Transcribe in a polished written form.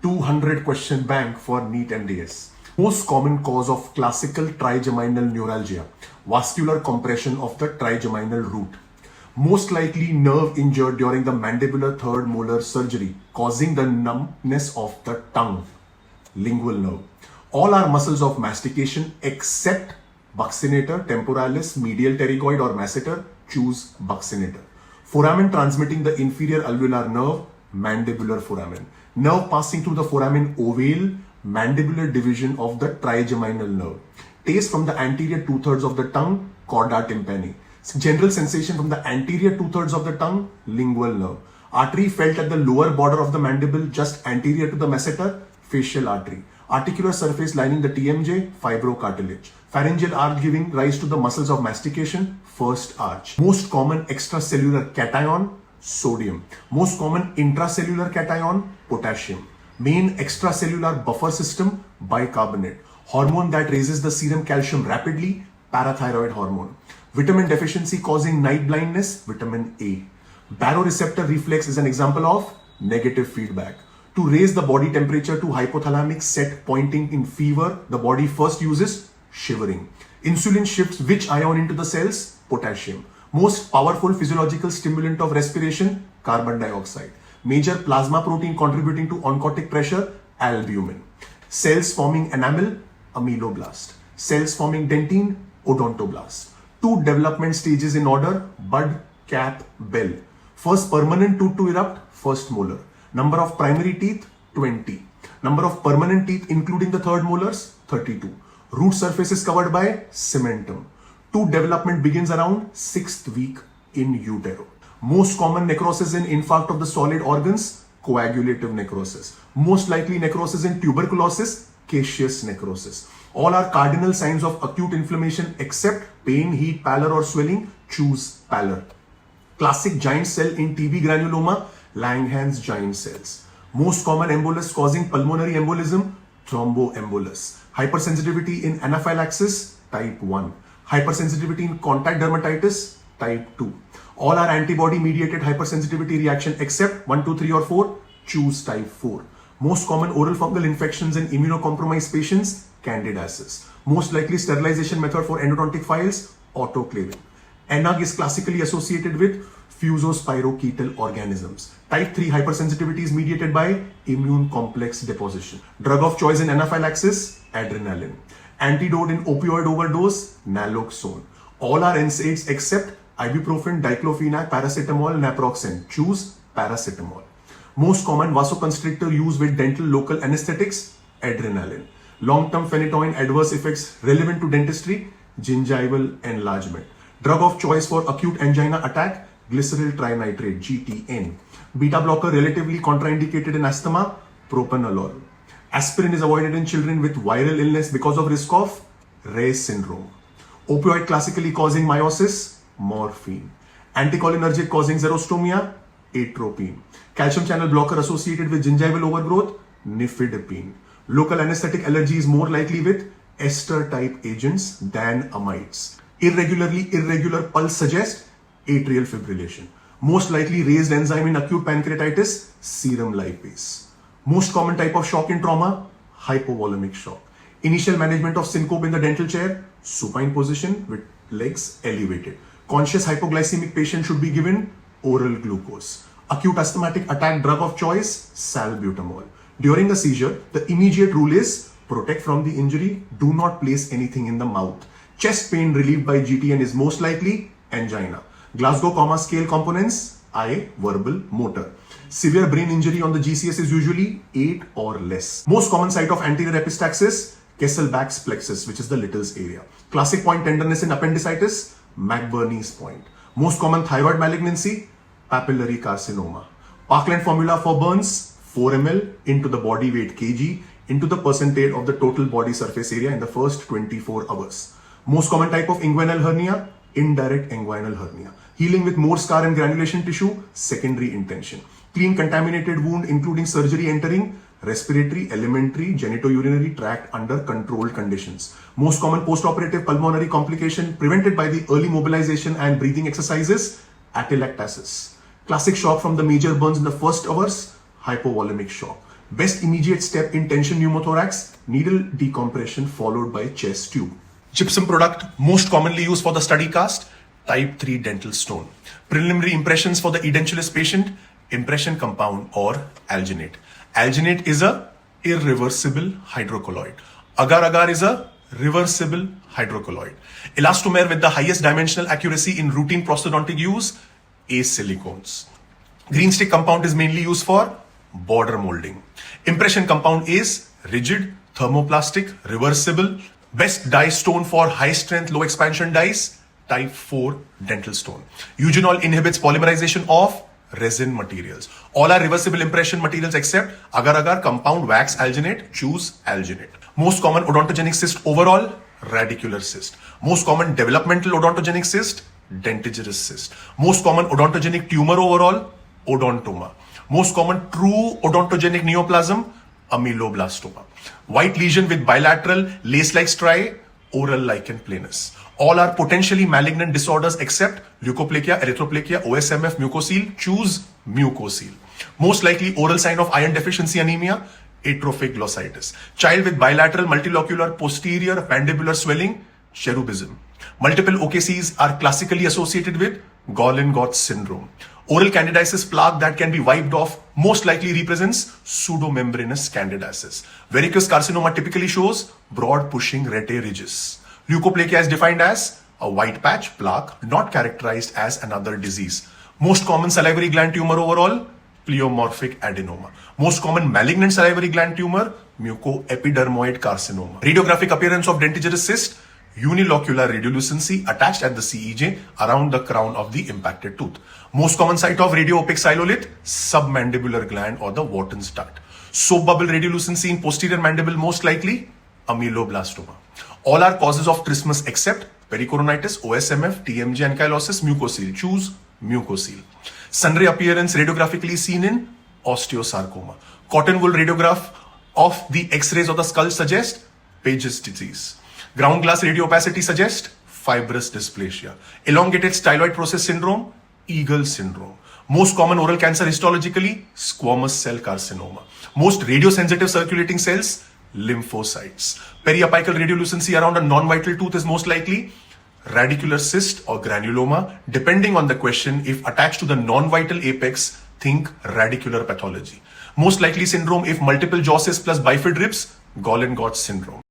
200 question bank for NEET MDS. Most common cause of classical trigeminal neuralgia, vascular compression of the trigeminal root. Most likely nerve injured during the mandibular third molar surgery, causing the numbness of the tongue, lingual nerve. All are muscles of mastication except buccinator, temporalis, medial pterygoid or masseter. Choose buccinator. Foramen transmitting the inferior alveolar nerve, mandibular foramen. Nerve passing through the foramen ovale, mandibular division of the trigeminal nerve. Taste from the anterior 2/3 of the tongue, chorda tympani. General sensation from the anterior 2/3 of the tongue, lingual nerve. Artery felt at the lower border of the mandible, just anterior to the masseter, facial artery. Articular surface lining the TMJ, fibrocartilage. Pharyngeal arch giving rise to the muscles of mastication, first arch. Most common extracellular cation, sodium. Most common intracellular cation, potassium. Main extracellular buffer system, bicarbonate. Hormone that raises the serum calcium rapidly, parathyroid hormone. Vitamin deficiency causing night blindness, vitamin A. Baroreceptor reflex is an example of negative feedback. To raise the body temperature to hypothalamic set pointing in fever, the body first uses shivering. Insulin shifts which ion into the cells? Potassium. Most powerful physiological stimulant of respiration? Carbon dioxide. Major plasma protein contributing to oncotic pressure? Albumin. Cells forming enamel? Ameloblast. Cells forming dentine? Odontoblast. Two development stages in order: bud, cap, bell. First permanent tooth to erupt, first molar. Number of primary teeth, 20. Number of permanent teeth including the third molars, 32. Root surface is covered by cementum. Tooth development begins around 6th week in utero. Most common necrosis in infarct of the solid organs, coagulative necrosis. Most likely necrosis in tuberculosis, caseous necrosis. All are cardinal signs of acute inflammation except pain, heat, pallor or swelling. Choose pallor. Classic giant cell in TB granuloma, Langerhans giant cells. Most common embolus causing pulmonary embolism, thromboembolus. Hypersensitivity in anaphylaxis, type 1. Hypersensitivity in contact dermatitis, type 2. All are antibody mediated hypersensitivity reaction except 1, 2, 3 or 4. Choose type 4. Most common oral fungal infections in immunocompromised patients, candidiasis. Most likely sterilization method for endodontic files, autoclaving. NUG is classically associated with fusospirochetal organisms. Type 3 hypersensitivity is mediated by immune complex deposition. Drug of choice in anaphylaxis, adrenaline. Antidote in opioid overdose, naloxone. All are NSAIDs except ibuprofen, diclofenac, paracetamol, naproxen. Choose paracetamol. Most common vasoconstrictor used with dental local anesthetics, adrenaline. Long-term phenytoin adverse effects relevant to dentistry, gingival enlargement. Drug of choice for acute angina attack, glyceryl trinitrate, GTN. Beta blocker relatively contraindicated in asthma, propranolol. Aspirin is avoided in children with viral illness because of risk of Reye syndrome. Opioid classically causing meiosis, morphine. Anticholinergic causing xerostomia, atropine. Calcium channel blocker associated with gingival overgrowth, nifedipine. Local anesthetic allergy is more likely with ester type agents than amides. Irregular pulse suggests atrial fibrillation. Most likely raised enzyme in acute pancreatitis, serum lipase. Most common type of shock in trauma, hypovolemic shock. Initial management of syncope in the dental chair, supine position with legs elevated. Conscious hypoglycemic patient should be given oral glucose. Acute asthmatic attack drug of choice, salbutamol. During a seizure, the immediate rule is protect from the injury, do not place anything in the mouth. Chest pain relieved by GTN is most likely angina. Glasgow Coma Scale components, eye, verbal, motor. Severe brain injury on the GCS is usually 8 or less. Most common site of anterior epistaxis, Kesselbach's plexus, which is the Little's area. Classic point tenderness in appendicitis, McBurney's point. Most common thyroid malignancy, papillary carcinoma. Parkland formula for burns, 4 ml into the body weight kg into the percentage of the total body surface area in the first 24 hours. Most common type of inguinal hernia, indirect inguinal hernia. Healing with more scar and granulation tissue, secondary intention. Clean contaminated wound including surgery entering respiratory, alimentary, genitourinary tract under controlled conditions. Most common postoperative pulmonary complication prevented by the early mobilization and breathing exercises, atelectasis. Classic shock from the major burns in the first hours, hypovolemic shock. Best immediate step in tension pneumothorax, needle decompression followed by chest tube. Gypsum product most commonly used for the study cast, type 3 dental stone. Preliminary impressions for the edentulous patient, impression compound or alginate. Alginate is a irreversible hydrocolloid. Agar-agar is a reversible hydrocolloid. Elastomer with the highest dimensional accuracy in routine prosthodontic use, silicones. Green stick compound is mainly used for border molding. Impression compound is rigid, thermoplastic, reversible. Best dye stone for high strength, low expansion dyes, type 4 dental stone. Eugenol inhibits polymerization of resin materials. All are reversible impression materials except agar-agar, compound, wax, alginate, choose alginate. Most common odontogenic cyst overall, radicular cyst. Most common developmental odontogenic cyst, dentigerous cyst. Most common odontogenic tumor overall, odontoma. Most common true odontogenic neoplasm, ameloblastoma. White lesion with bilateral lace-like striae, oral lichen planus. All are potentially malignant disorders except leukoplakia, erythroplakia, OSMF, mucocele, choose mucocele. Most likely oral sign of iron deficiency anemia, atrophic glossitis. Child with bilateral multilocular posterior mandibular swelling, cherubism. Multiple OKCs are classically associated with Gall-Gott syndrome. Oral candidiasis plaque that can be wiped off most likely represents pseudomembranous candidiasis. Varicose carcinoma typically shows broad pushing rete ridges. Leukoplakia is defined as a white patch plaque not characterized as another disease. Most common salivary gland tumor overall, pleomorphic adenoma. Most common malignant salivary gland tumor, mucoepidermoid carcinoma. Radiographic appearance of dentigerous cyst, unilocular radiolucency attached at the CEJ around the crown of the impacted tooth. Most common site of radio-opaque silolith, submandibular gland or the Wharton's duct. Soap bubble radiolucency in posterior mandible, most likely ameloblastoma. All are causes of trismus except pericoronitis, OSMF, TMJ ankylosis, mucocele. Choose mucocele. Sunray appearance radiographically seen in osteosarcoma. Cotton wool radiograph of the X-rays of the skull suggest Paget's disease. Ground glass radiopacity suggests fibrous dysplasia. Elongated styloid process syndrome, Eagle syndrome. Most common oral cancer histologically, squamous cell carcinoma. Most radiosensitive circulating cells, lymphocytes. Periapical radiolucency around a non-vital tooth is most likely radicular cyst or granuloma. Depending on the question, if attached to the non-vital apex, think radicular pathology. Most likely syndrome if multiple jaw cysts plus bifid ribs, Gall-Gott syndrome.